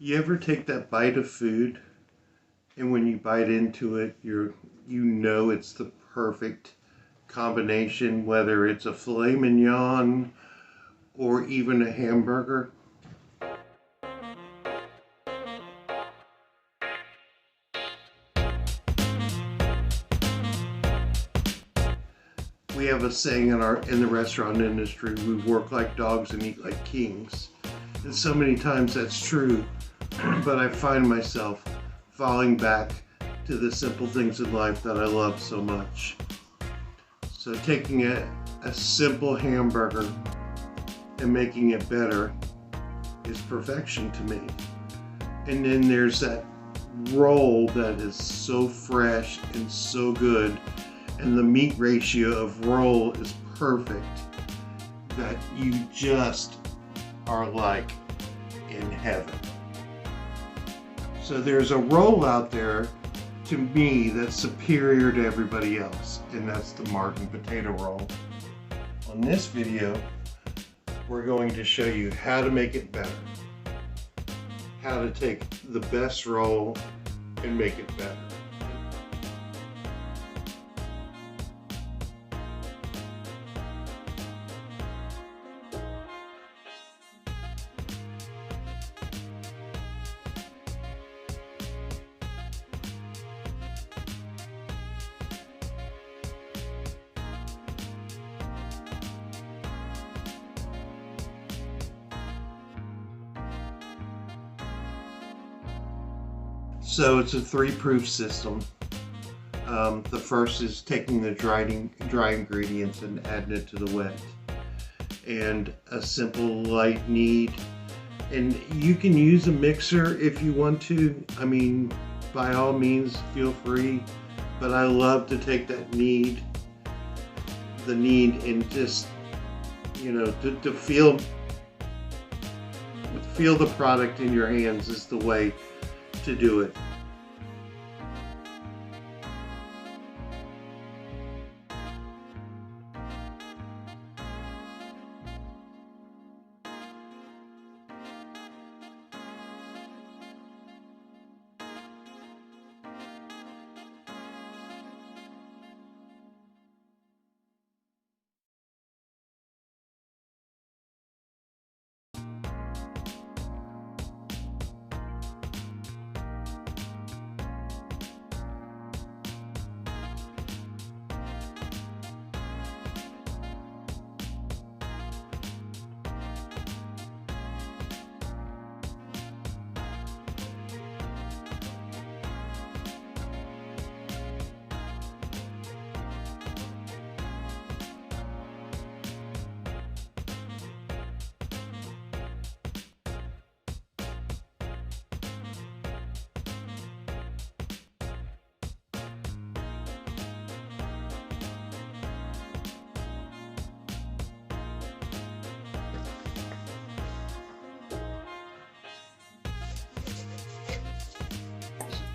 You ever take that bite of food and when you bite into it, you know it's the perfect combination, whether it's a filet mignon or even a hamburger? We have a saying in the restaurant industry, we work like dogs and eat like kings. And so many times that's true, but I find myself falling back to the simple things in life that I love so much. So taking a simple hamburger and making it better is perfection to me. And then there's that roll that is so fresh and so good, and the meat ratio of roll is perfect, that you just are like in heaven. So there's a roll out there to me that's superior to everybody else, and that's the Martin potato roll. On this video, we're going to show you how to make it better. How to take the best roll and make it better. So it's a 3-proof system. The first is taking the dry ingredients and adding it to the wet. And a simple light knead. And you can use a mixer if you want to. I mean, by all means, feel free. But I love to take that knead, and just, to feel the product in your hands is the way to do it.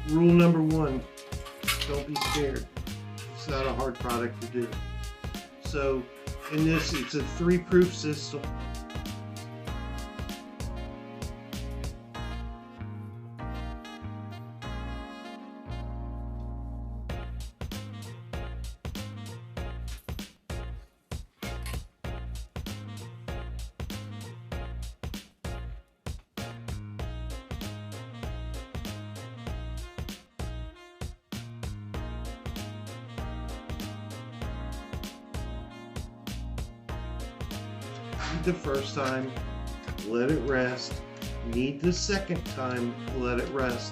Rule number 1, don't be scared. It's not a hard product to do. So in this, it's a 3-proof system. The first time, let it rest. Knead the second time, let it rest.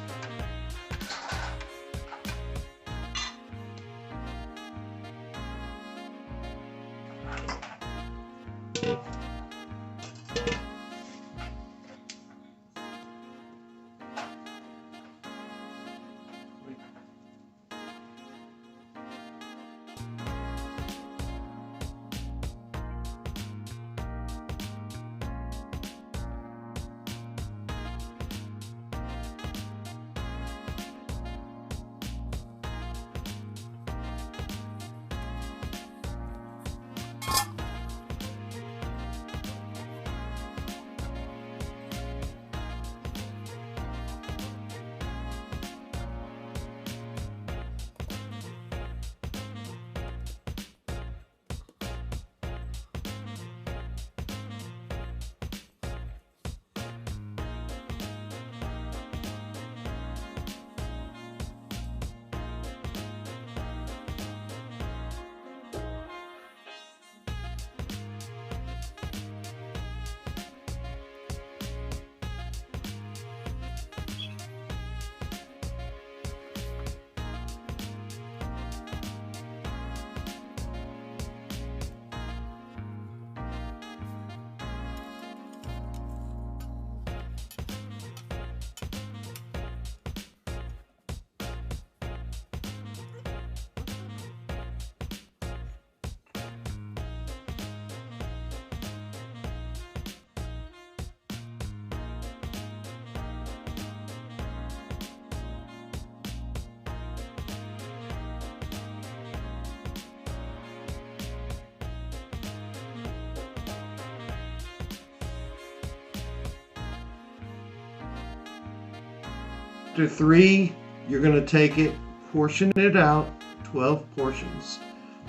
After 3, you're going to take it, portion it out, 12 portions.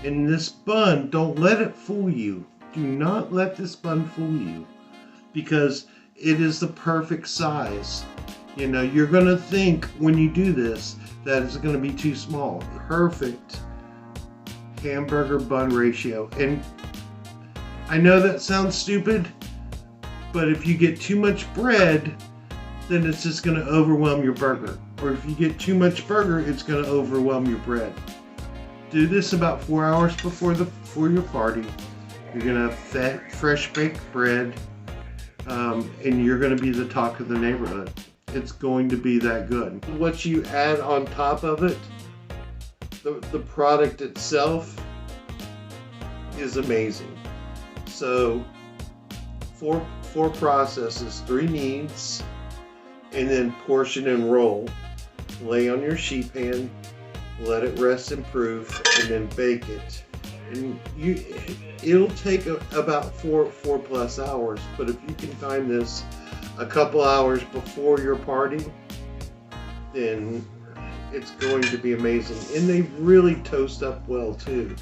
In this bun, don't let it fool you. Do not let this bun fool you, because it is the perfect size. You know, you're going to think when you do this that it's going to be too small. Perfect hamburger bun ratio. And I know that sounds stupid, but if you get too much bread, then it's just going to overwhelm your burger. Or if you get too much burger, it's going to overwhelm your bread. Do this about 4 hours before your party. You're going to have fresh baked bread, and you're going to be the talk of the neighborhood. It's going to be that good. What you add on top of it, the product itself is amazing. So 4 processes, 3 kneads, and then portion and roll. Lay on your sheet pan, let it rest and proof, and then bake it. And it'll take about 4 plus hours, but if you can find this a couple hours before your party, then it's going to be amazing. And they really toast up well too.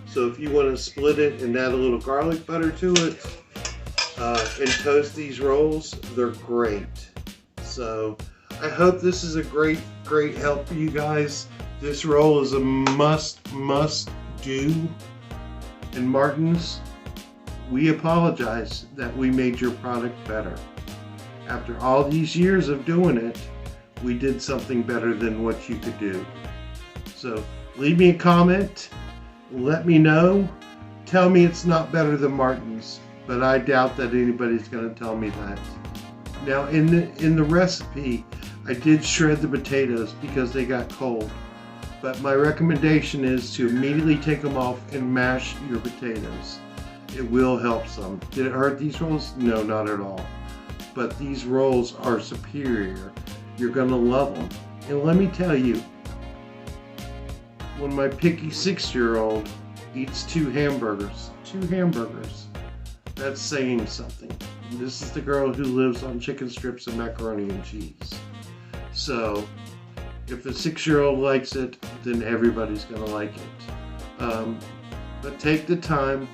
So if you want to split it and add a little garlic butter to it and toast these rolls, they're great. So I hope this is a great help for you guys. This roll is a must do. And Martin's, we apologize that we made your product better. After all these years of doing it, we did something better than what you could do. So leave me a comment, let me know. Tell me it's not better than Martin's, but I doubt that anybody's going to tell me that. Now in the recipe, I did shred the potatoes because they got cold. But my recommendation is to immediately take them off and mash your potatoes. It will help some. Did it hurt these rolls? No, not at all. But these rolls are superior. You're gonna love them. And let me tell you, when my picky 6-year-old eats 2 hamburgers, that's saying something. This is the girl who lives on chicken strips and macaroni and cheese. So if a 6-year-old likes it, then everybody's gonna like it. But take the time,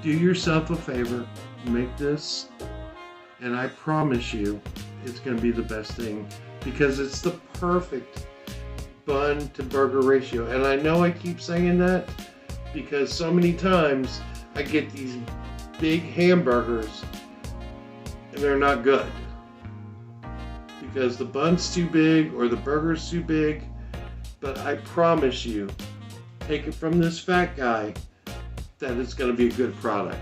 do yourself a favor, make this, and I promise you it's gonna be the best thing, because it's the perfect bun to burger ratio. And I know I keep saying that because so many times I get these big hamburgers and they're not good because the bun's too big or the burger's too big. But I promise you, take it from this fat guy, that it's going to be a good product.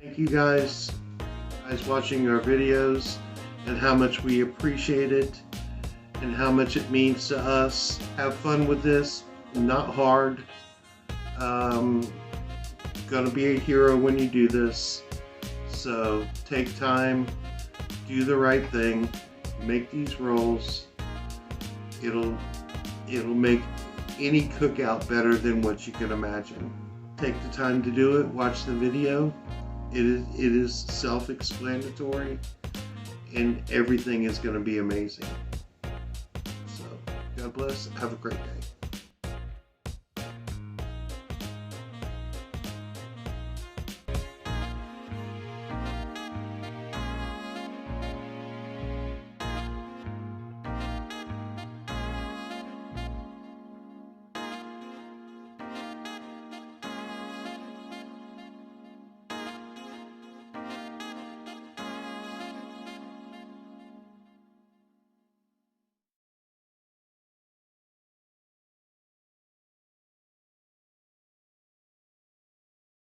Thank you guys watching our videos, and how much we appreciate it and how much it means to us. Have fun with this, not hard. Gonna be a hero when you do this. So take time, do the right thing, make these rolls. It'll make any cookout better than what you can imagine. Take the time to do it, watch the video. It is self-explanatory, and everything is going to be amazing. So, God bless. Have a great day.